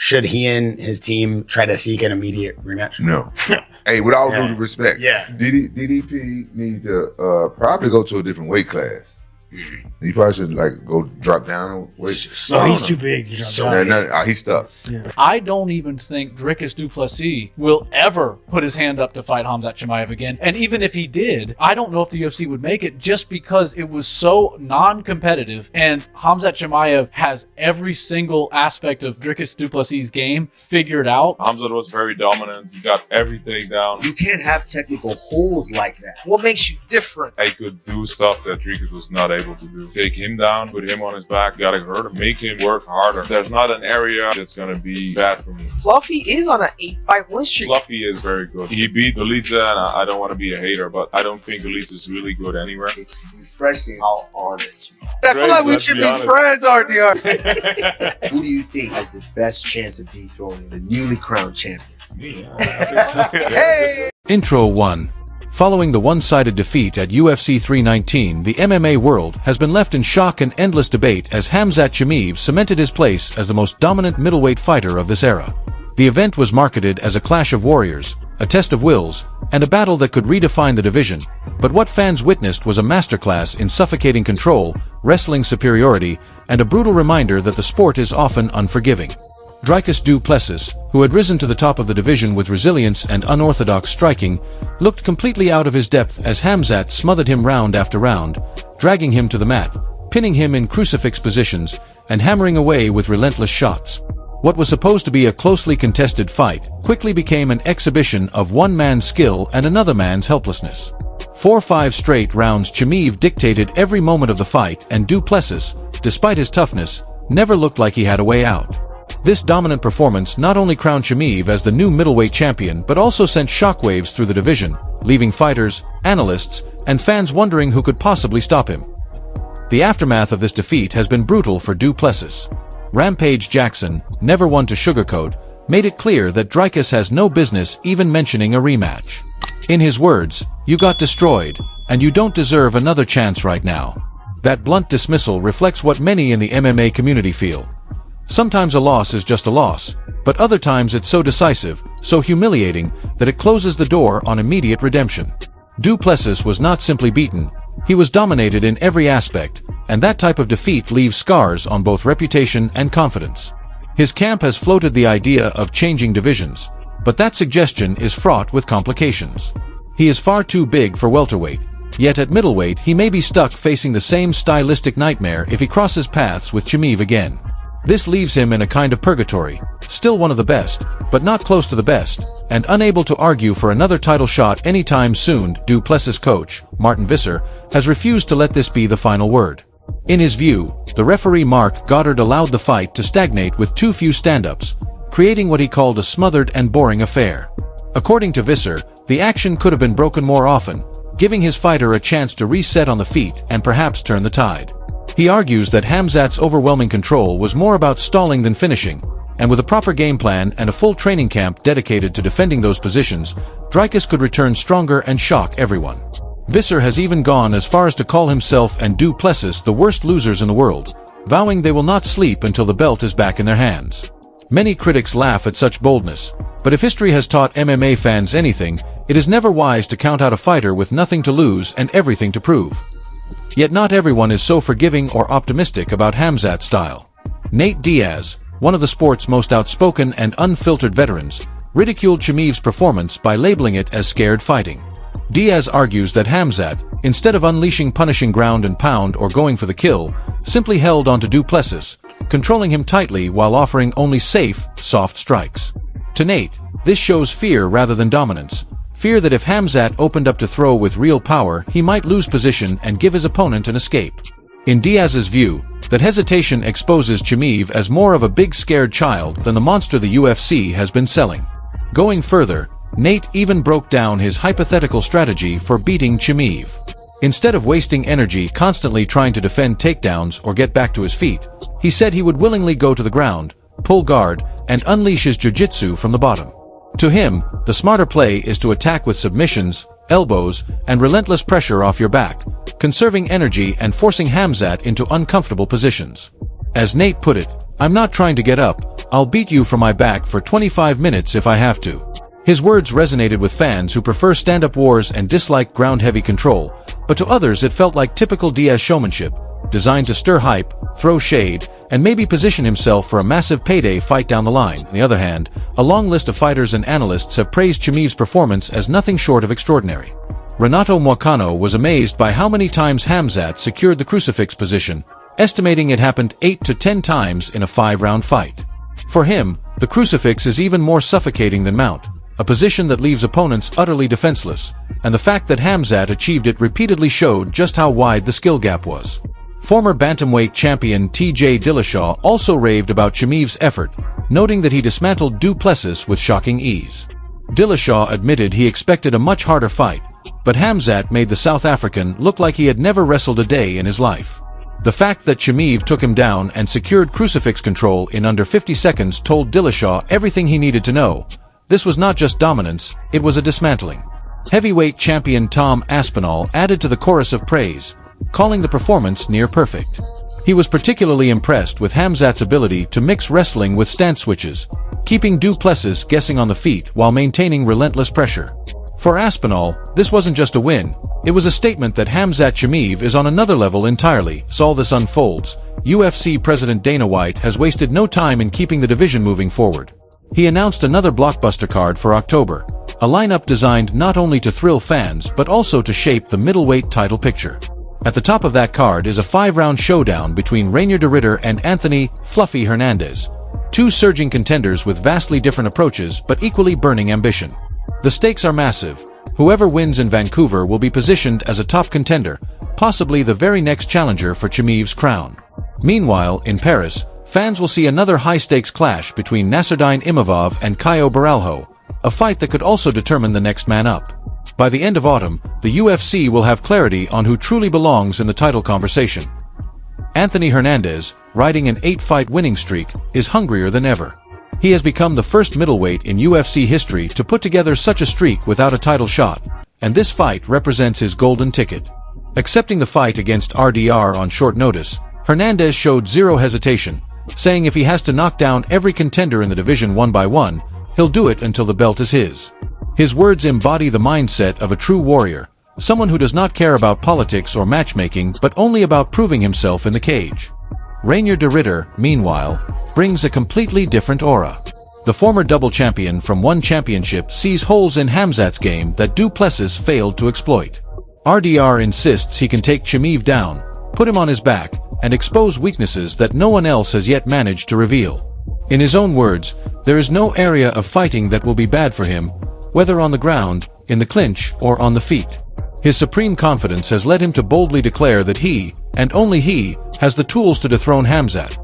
should he and his team try to seek an immediate rematch? No. Hey, with all due respect, yeah. DDP need to probably go to a different weight class. He probably should go drop down. So he's too big. He's stuck. Yeah. I don't even think Dricus Du Plessis will ever put his hand up to fight Khamzat Chimaev again. And even if he did, I don't know if the UFC would make it just because it was so non-competitive. And Khamzat Chimaev has every single aspect of Dricus Du Plessis' game figured out. Khamzat was very dominant. He got everything down. You can't have technical holes like that. What makes you different? He could do stuff that Dricus was not able to do. Take him down, put him on his back, gotta hurt him, make him work harder. There's not an area that's gonna be bad for me. Fluffy is on an 8-fight win streak. Fluffy is very good. He beat Dolitza, and I don't want to be a hater, but I don't think Dolitza is really good anywhere. It's refreshing how honest you are. I feel like we should be friends, RDR. Who do you think has the best chance of dethroning the newly crowned champions? Me. Hey! Intro 1. Following the one-sided defeat at UFC 319, the MMA world has been left in shock and endless debate as Khamzat Chimaev cemented his place as the most dominant middleweight fighter of this era. The event was marketed as a clash of warriors, a test of wills, and a battle that could redefine the division, but what fans witnessed was a masterclass in suffocating control, wrestling superiority, and a brutal reminder that the sport is often unforgiving. Dricus Du Plessis, who had risen to the top of the division with resilience and unorthodox striking, looked completely out of his depth as Khamzat smothered him round after round, dragging him to the mat, pinning him in crucifix positions, and hammering away with relentless shots. What was supposed to be a closely contested fight quickly became an exhibition of one man's skill and another man's helplessness. 4-5 straight rounds Chimaev dictated every moment of the fight, and Du Plessis, despite his toughness, never looked like he had a way out. This dominant performance not only crowned Chimaev as the new middleweight champion but also sent shockwaves through the division, leaving fighters, analysts, and fans wondering who could possibly stop him. The aftermath of this defeat has been brutal for Du Plessis. Rampage Jackson, never one to sugarcoat, made it clear that Dricus has no business even mentioning a rematch. In his words, "You got destroyed, and you don't deserve another chance right now." That blunt dismissal reflects what many in the MMA community feel. Sometimes a loss is just a loss, but other times it's so decisive, so humiliating, that it closes the door on immediate redemption. Du Plessis was not simply beaten, he was dominated in every aspect, and that type of defeat leaves scars on both reputation and confidence. His camp has floated the idea of changing divisions, but that suggestion is fraught with complications. He is far too big for welterweight, yet at middleweight he may be stuck facing the same stylistic nightmare if he crosses paths with Chimaev again. This leaves him in a kind of purgatory, still one of the best, but not close to the best, and unable to argue for another title shot anytime soon. Du Plessis' coach, Martin Visser, has refused to let this be the final word. In his view, the referee Mark Goddard allowed the fight to stagnate with too few stand-ups, creating what he called a smothered and boring affair. According to Visser, the action could have been broken more often, giving his fighter a chance to reset on the feet and perhaps turn the tide. He argues that Khamzat's overwhelming control was more about stalling than finishing, and with a proper game plan and a full training camp dedicated to defending those positions, Dricus could return stronger and shock everyone. Visser has even gone as far as to call himself and Du Plessis the worst losers in the world, vowing they will not sleep until the belt is back in their hands. Many critics laugh at such boldness, but if history has taught MMA fans anything, it is never wise to count out a fighter with nothing to lose and everything to prove. Yet not everyone is so forgiving or optimistic about Khamzat's style. Nate Diaz, one of the sport's most outspoken and unfiltered veterans, ridiculed Chimaev's performance by labeling it as scared fighting. Diaz argues that Khamzat, instead of unleashing punishing ground and pound or going for the kill, simply held onto Du Plessis, controlling him tightly while offering only safe, soft strikes. To Nate, this shows fear rather than dominance. Fear that if Khamzat opened up to throw with real power, he might lose position and give his opponent an escape. In Diaz's view, that hesitation exposes Chimaev as more of a big scared child than the monster the UFC has been selling. Going further, Nate even broke down his hypothetical strategy for beating Chimaev. Instead of wasting energy constantly trying to defend takedowns or get back to his feet, he said he would willingly go to the ground, pull guard, and unleash his jiu-jitsu from the bottom. To him, the smarter play is to attack with submissions, elbows, and relentless pressure off your back, conserving energy and forcing Khamzat into uncomfortable positions. As Nate put it, "I'm not trying to get up. I'll beat you from my back for 25 minutes if I have to." His words resonated with fans who prefer stand-up wars and dislike ground-heavy control, but to others it felt like typical Diaz showmanship, designed to stir hype, throw shade, and maybe position himself for a massive payday fight down the line. On the other hand, a long list of fighters and analysts have praised Chimaev's performance as nothing short of extraordinary. Renato Moicano was amazed by how many times Khamzat secured the crucifix position, estimating it happened 8 to 10 times in a 5-round fight. For him, the crucifix is even more suffocating than mount, a position that leaves opponents utterly defenseless, and the fact that Khamzat achieved it repeatedly showed just how wide the skill gap was. Former bantamweight champion TJ Dillashaw also raved about Chimaev's effort, noting that he dismantled Du Plessis with shocking ease. Dillashaw admitted he expected a much harder fight, but Khamzat made the South African look like he had never wrestled a day in his life. The fact that Chimaev took him down and secured crucifix control in under 50 seconds told Dillashaw everything he needed to know. This was not just dominance, it was a dismantling. Heavyweight champion Tom Aspinall added to the chorus of praise, calling the performance near perfect. He was particularly impressed with Khamzat's ability to mix wrestling with stance switches, keeping Du Plessis guessing on the feet while maintaining relentless pressure. For Aspinall, this wasn't just a win, it was a statement that Khamzat Chimaev is on another level entirely. As all this unfolds, UFC President Dana White has wasted no time in keeping the division moving forward. He announced another blockbuster card for October, a lineup designed not only to thrill fans but also to shape the middleweight title picture. At the top of that card is a 5-round showdown between Rainier de Ridder and Anthony "Fluffy" Hernandez, two surging contenders with vastly different approaches but equally burning ambition. The stakes are massive. Whoever wins in Vancouver will be positioned as a top contender, possibly the very next challenger for Chimaev's crown. Meanwhile, in Paris, fans will see another high-stakes clash between Nasruddin Imavov and Caio Baralho, a fight that could also determine the next man up. By the end of autumn, the UFC will have clarity on who truly belongs in the title conversation. Anthony Hernandez, riding an 8-fight winning streak, is hungrier than ever. He has become the first middleweight in UFC history to put together such a streak without a title shot, and this fight represents his golden ticket. Accepting the fight against RDR on short notice, Hernandez showed zero hesitation, saying if he has to knock down every contender in the division one by one, he'll do it until the belt is his. His words embody the mindset of a true warrior, someone who does not care about politics or matchmaking but only about proving himself in the cage. Rainier de Ridder, meanwhile, brings a completely different aura. The former double champion from one championship sees holes in Khamzat's game that Du Plessis failed to exploit. RDR insists he can take Chimaev down, put him on his back, and expose weaknesses that no one else has yet managed to reveal. In his own words, there is no area of fighting that will be bad for him, whether on the ground, in the clinch, or on the feet. His supreme confidence has led him to boldly declare that he, and only he, has the tools to dethrone Khamzat.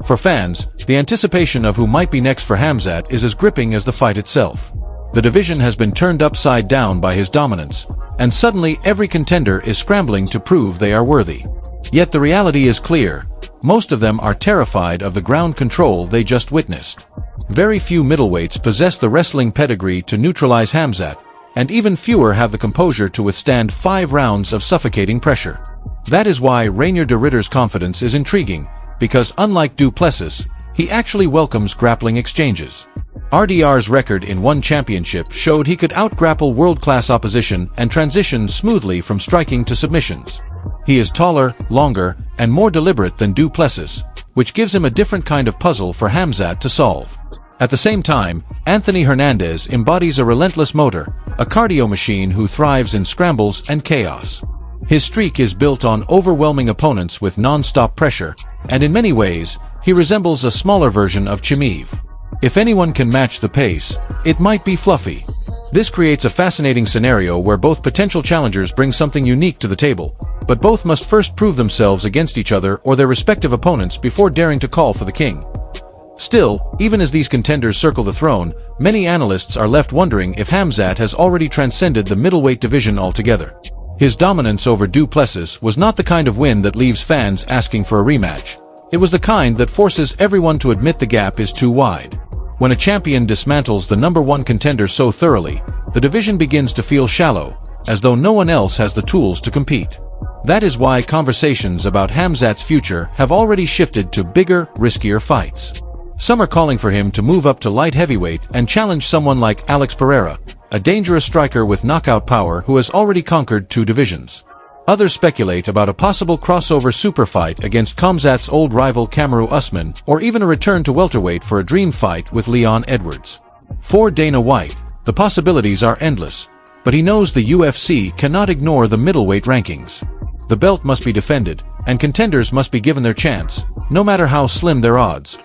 For fans, the anticipation of who might be next for Khamzat is as gripping as the fight itself. The division has been turned upside down by his dominance, and suddenly every contender is scrambling to prove they are worthy. Yet the reality is clear. Most of them are terrified of the ground control they just witnessed. Very few middleweights possess the wrestling pedigree to neutralize Khamzat, and even fewer have the composure to withstand 5 rounds of suffocating pressure. That is why Rainier de Ridder's confidence is intriguing, because unlike Du Plessis, he actually welcomes grappling exchanges. RDR's record in one championship showed he could out-grapple world-class opposition and transition smoothly from striking to submissions. He is taller, longer, and more deliberate than Du Plessis, which gives him a different kind of puzzle for Khamzat to solve. At the same time, Anthony Hernandez embodies a relentless motor, a cardio machine who thrives in scrambles and chaos. His streak is built on overwhelming opponents with non-stop pressure, and in many ways, he resembles a smaller version of Chimaev. If anyone can match the pace, it might be Fluffy. This creates a fascinating scenario where both potential challengers bring something unique to the table, but both must first prove themselves against each other or their respective opponents before daring to call for the king. Still, even as these contenders circle the throne, many analysts are left wondering if Khamzat has already transcended the middleweight division altogether. His dominance over Du Plessis was not the kind of win that leaves fans asking for a rematch. It was the kind that forces everyone to admit the gap is too wide. When a champion dismantles the #1 contender so thoroughly, the division begins to feel shallow, as though no one else has the tools to compete. That is why conversations about Khamzat's future have already shifted to bigger, riskier fights. Some are calling for him to move up to light heavyweight and challenge someone like Alex Pereira, a dangerous striker with knockout power who has already conquered 2 divisions. Others speculate about a possible crossover super fight against Khamzat's old rival Kamaru Usman, or even a return to welterweight for a dream fight with Leon Edwards. For Dana White, the possibilities are endless, but he knows the UFC cannot ignore the middleweight rankings. The belt must be defended, and contenders must be given their chance, no matter how slim their odds.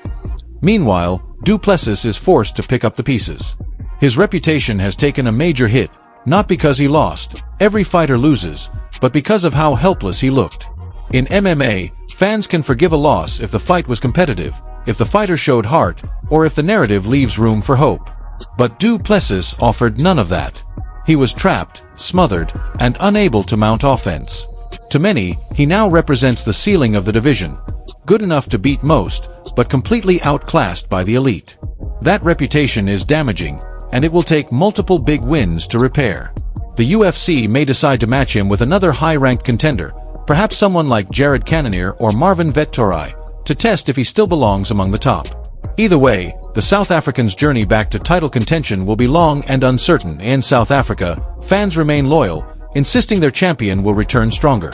Meanwhile, Du Plessis is forced to pick up the pieces. His reputation has taken a major hit, not because he lost. Every fighter loses, but because of how helpless he looked. In MMA, fans can forgive a loss if the fight was competitive, if the fighter showed heart, or if the narrative leaves room for hope. But Du Plessis offered none of that. He was trapped, smothered, and unable to mount offense. To many, he now represents the ceiling of the division, good enough to beat most, but completely outclassed by the elite. That reputation is damaging, and it will take multiple big wins to repair. The UFC may decide to match him with another high-ranked contender, perhaps someone like Jared Cannonier or Marvin Vettori, to test if he still belongs among the top. Either way, the South African's journey back to title contention will be long and uncertain. In South Africa, fans remain loyal, insisting their champion will return stronger.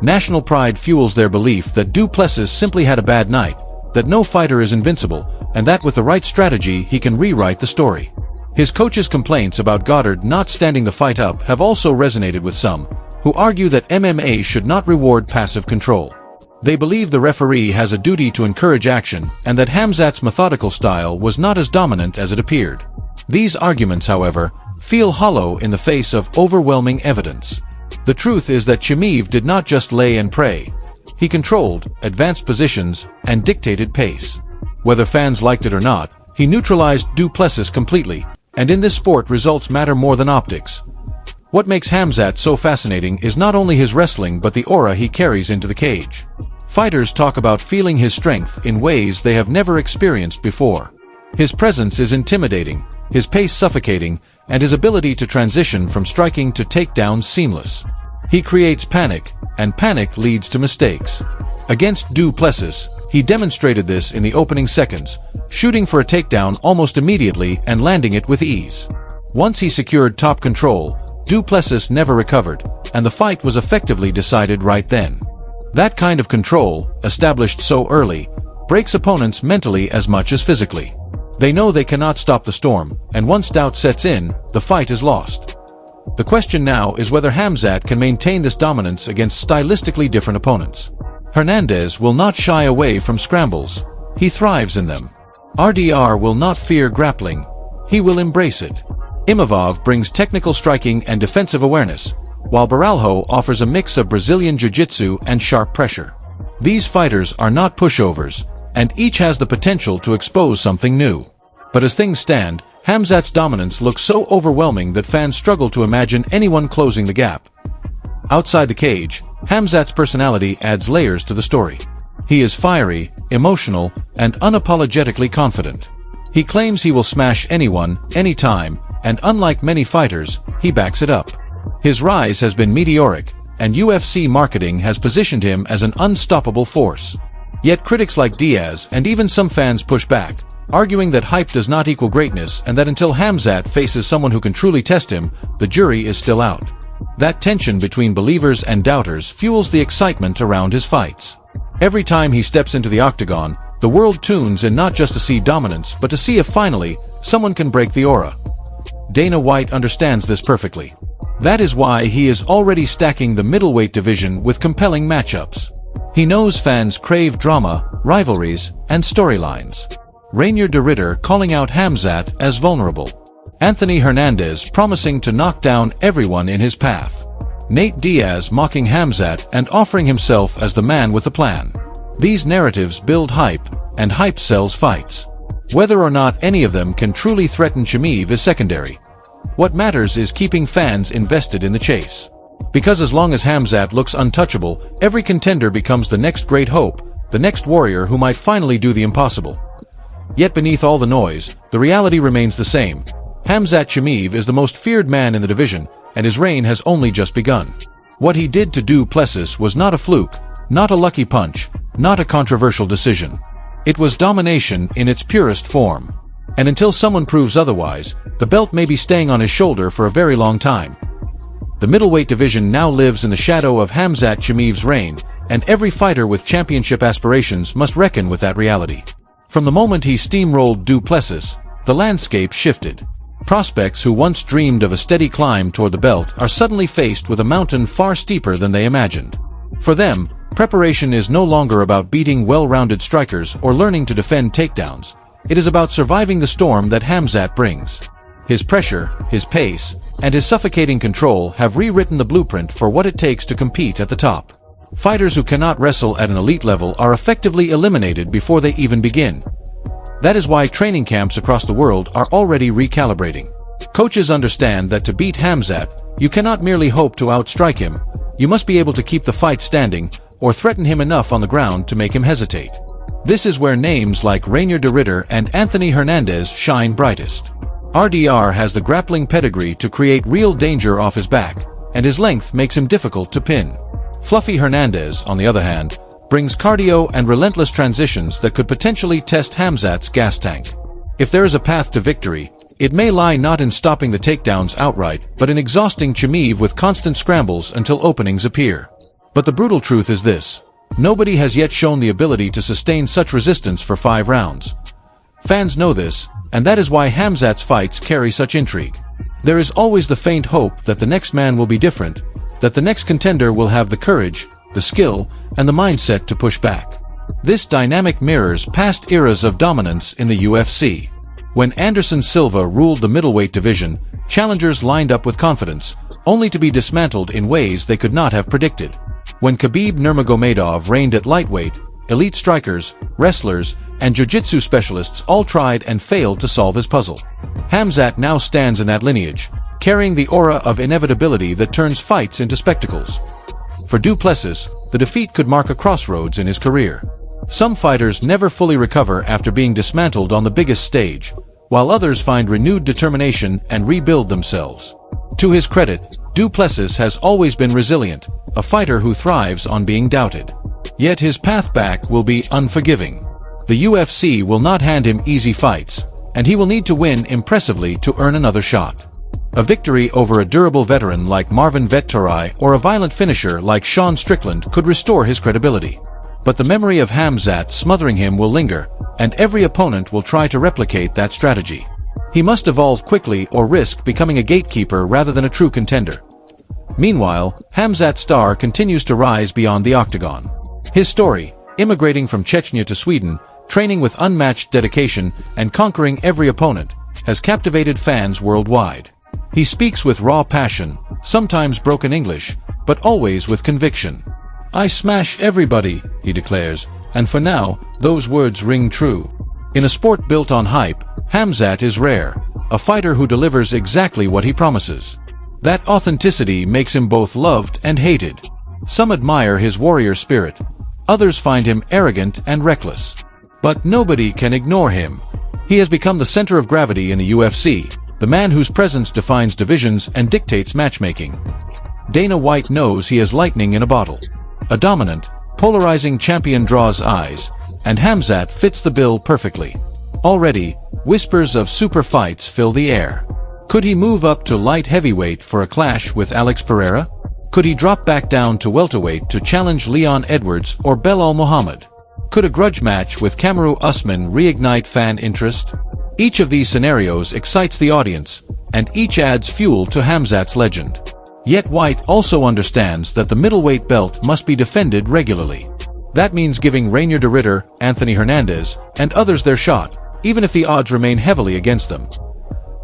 National pride fuels their belief that Du Plessis simply had a bad night, that no fighter is invincible, and that with the right strategy he can rewrite the story. His coach's complaints about Goddard not standing the fight up have also resonated with some, who argue that MMA should not reward passive control. They believe the referee has a duty to encourage action, and that Khamzat's methodical style was not as dominant as it appeared. These arguments, however, feel hollow in the face of overwhelming evidence. The truth is that Chimaev did not just lay and pray. He controlled, advanced positions, and dictated pace. Whether fans liked it or not, he neutralized Du Plessis completely, and in this sport results matter more than optics. What makes Khamzat so fascinating is not only his wrestling but the aura he carries into the cage. Fighters talk about feeling his strength in ways they have never experienced before. His presence is intimidating, his pace suffocating, and his ability to transition from striking to takedowns seamless. He creates panic, and panic leads to mistakes. Against Du Plessis, he demonstrated this in the opening seconds, shooting for a takedown almost immediately and landing it with ease. Once he secured top control, Du Plessis never recovered, and the fight was effectively decided right then. That kind of control, established so early, breaks opponents mentally as much as physically. They know they cannot stop the storm, and once doubt sets in, the fight is lost. The question now is whether Khamzat can maintain this dominance against stylistically different opponents. Hernandez will not shy away from scrambles. He thrives in them. RDR will not fear grappling. He will embrace it. Imavov brings technical striking and defensive awareness, while Baralho offers a mix of Brazilian jiu-jitsu and sharp pressure. These fighters are not pushovers, and each has the potential to expose something new. But as things stand, Khamzat's dominance looks so overwhelming that fans struggle to imagine anyone closing the gap. Outside the cage, Khamzat's personality adds layers to the story. He is fiery, emotional, and unapologetically confident. He claims he will smash anyone, anytime, and unlike many fighters, he backs it up. His rise has been meteoric, and UFC marketing has positioned him as an unstoppable force. Yet critics like Diaz and even some fans push back, arguing that hype does not equal greatness and that until Khamzat faces someone who can truly test him, the jury is still out. That tension between believers and doubters fuels the excitement around his fights. Every time he steps into the octagon, the world tunes in not just to see dominance but to see if finally, someone can break the aura. Dana White understands this perfectly. That is why he is already stacking the middleweight division with compelling matchups. He knows fans crave drama, rivalries, and storylines. Rainier de Ridder calling out Khamzat as vulnerable. Anthony Hernandez promising to knock down everyone in his path. Nate Diaz mocking Khamzat and offering himself as the man with a plan. These narratives build hype, and hype sells fights. Whether or not any of them can truly threaten Chimaev is secondary. What matters is keeping fans invested in the chase. Because as long as Khamzat looks untouchable, every contender becomes the next great hope, the next warrior who might finally do the impossible. Yet beneath all the noise, the reality remains the same. Khamzat Chimaev is the most feared man in the division, and his reign has only just begun. What he did to Du Plessis was not a fluke, not a lucky punch, not a controversial decision. It was domination in its purest form. And until someone proves otherwise, the belt may be staying on his shoulder for a very long time. The middleweight division now lives in the shadow of Khamzat Chimaev's reign, and every fighter with championship aspirations must reckon with that reality. From the moment he steamrolled Du Plessis, the landscape shifted. Prospects who once dreamed of a steady climb toward the belt are suddenly faced with a mountain far steeper than they imagined. For them, preparation is no longer about beating well-rounded strikers or learning to defend takedowns. It is about surviving the storm that Khamzat brings. His pressure, his pace, and his suffocating control have rewritten the blueprint for what it takes to compete at the top. Fighters who cannot wrestle at an elite level are effectively eliminated before they even begin. That is why training camps across the world are already recalibrating. Coaches understand that to beat Khamzat, you cannot merely hope to outstrike him, you must be able to keep the fight standing or threaten him enough on the ground to make him hesitate. This is where names like Reinier de Ridder and Anthony Hernandez shine brightest. RDR has the grappling pedigree to create real danger off his back, and his length makes him difficult to pin. Fluffy Hernandez, on the other hand, brings cardio and relentless transitions that could potentially test Khamzat's gas tank. If there is a path to victory, it may lie not in stopping the takedowns outright, but in exhausting Chimaev with constant scrambles until openings appear. But the brutal truth is this: nobody has yet shown the ability to sustain such resistance for 5 rounds. Fans know this, and that is why Khamzat's fights carry such intrigue. There is always the faint hope that the next man will be different, that the next contender will have the courage, the skill, and the mindset to push back. This dynamic mirrors past eras of dominance in the UFC. When Anderson Silva ruled the middleweight division, challengers lined up with confidence, only to be dismantled in ways they could not have predicted. When Khabib Nurmagomedov reigned at lightweight, elite strikers, wrestlers, and jiu-jitsu specialists all tried and failed to solve his puzzle. Khamzat now stands in that lineage, carrying the aura of inevitability that turns fights into spectacles. For Du Plessis, the defeat could mark a crossroads in his career. Some fighters never fully recover after being dismantled on the biggest stage, while others find renewed determination and rebuild themselves. To his credit, Du Plessis has always been resilient, a fighter who thrives on being doubted. Yet his path back will be unforgiving. The UFC will not hand him easy fights, and he will need to win impressively to earn another shot. A victory over a durable veteran like Marvin Vettori or a violent finisher like Sean Strickland could restore his credibility. But the memory of Khamzat smothering him will linger, and every opponent will try to replicate that strategy. He must evolve quickly or risk becoming a gatekeeper rather than a true contender. Meanwhile, Khamzat's star continues to rise beyond the octagon. His story, immigrating from Chechnya to Sweden, training with unmatched dedication, and conquering every opponent, has captivated fans worldwide. He speaks with raw passion, sometimes broken English, but always with conviction. "I smash everybody," he declares, and for now, those words ring true. In a sport built on hype, Khamzat is rare, a fighter who delivers exactly what he promises. That authenticity makes him both loved and hated. Some admire his warrior spirit, others find him arrogant and reckless. But nobody can ignore him. He has become the center of gravity in the UFC, the man whose presence defines divisions and dictates matchmaking. Dana White knows he has lightning in a bottle. A dominant, polarizing champion draws eyes, and Khamzat fits the bill perfectly. Already, whispers of super fights fill the air. Could he move up to light heavyweight for a clash with Alex Pereira? Could he drop back down to welterweight to challenge Leon Edwards or Belal Muhammad? Could a grudge match with Kamaru Usman reignite fan interest? Each of these scenarios excites the audience, and each adds fuel to Khamzat's legend. Yet White also understands that the middleweight belt must be defended regularly. That means giving Reinier de Ridder, Anthony Hernandez, and others their shot, even if the odds remain heavily against them.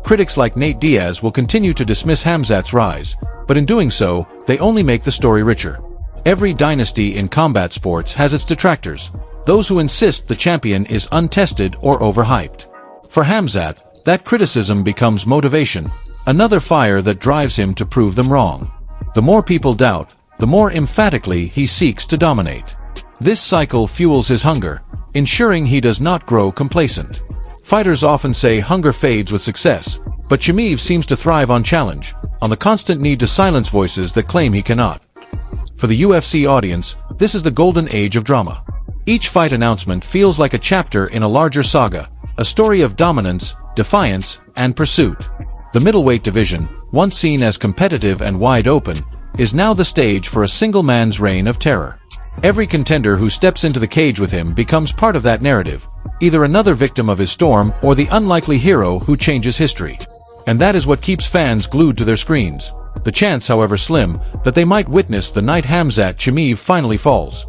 Critics like Nate Diaz will continue to dismiss Khamzat's rise, but in doing so, they only make the story richer. Every dynasty in combat sports has its detractors, those who insist the champion is untested or overhyped. For Khamzat, that criticism becomes motivation, another fire that drives him to prove them wrong. The more people doubt, the more emphatically he seeks to dominate. This cycle fuels his hunger, ensuring he does not grow complacent. Fighters often say hunger fades with success, but Chimaev seems to thrive on challenge, on the constant need to silence voices that claim he cannot. For the UFC audience, this is the golden age of drama. Each fight announcement feels like a chapter in a larger saga, a story of dominance, defiance, and pursuit. The middleweight division, once seen as competitive and wide open, is now the stage for a single man's reign of terror. Every contender who steps into the cage with him becomes part of that narrative, either another victim of his storm or the unlikely hero who changes history. And that is what keeps fans glued to their screens. The chance, however slim, that they might witness the night Khamzat Chimaev finally falls.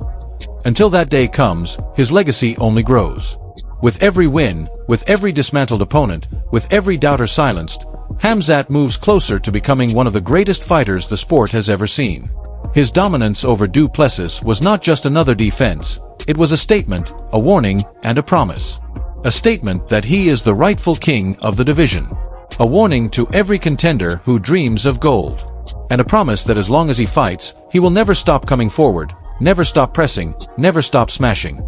Until that day comes, his legacy only grows. With every win, with every dismantled opponent, with every doubter silenced, Khamzat moves closer to becoming one of the greatest fighters the sport has ever seen. His dominance over Du Plessis was not just another defense, it was a statement, a warning, and a promise. A statement that he is the rightful king of the division. A warning to every contender who dreams of gold. And a promise that as long as he fights, he will never stop coming forward, never stop pressing, never stop smashing.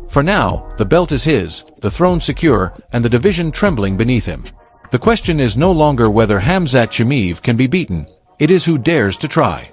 For now, the belt is his, the throne secure, and the division trembling beneath him. The question is no longer whether Khamzat Chimaev can be beaten, it is who dares to try.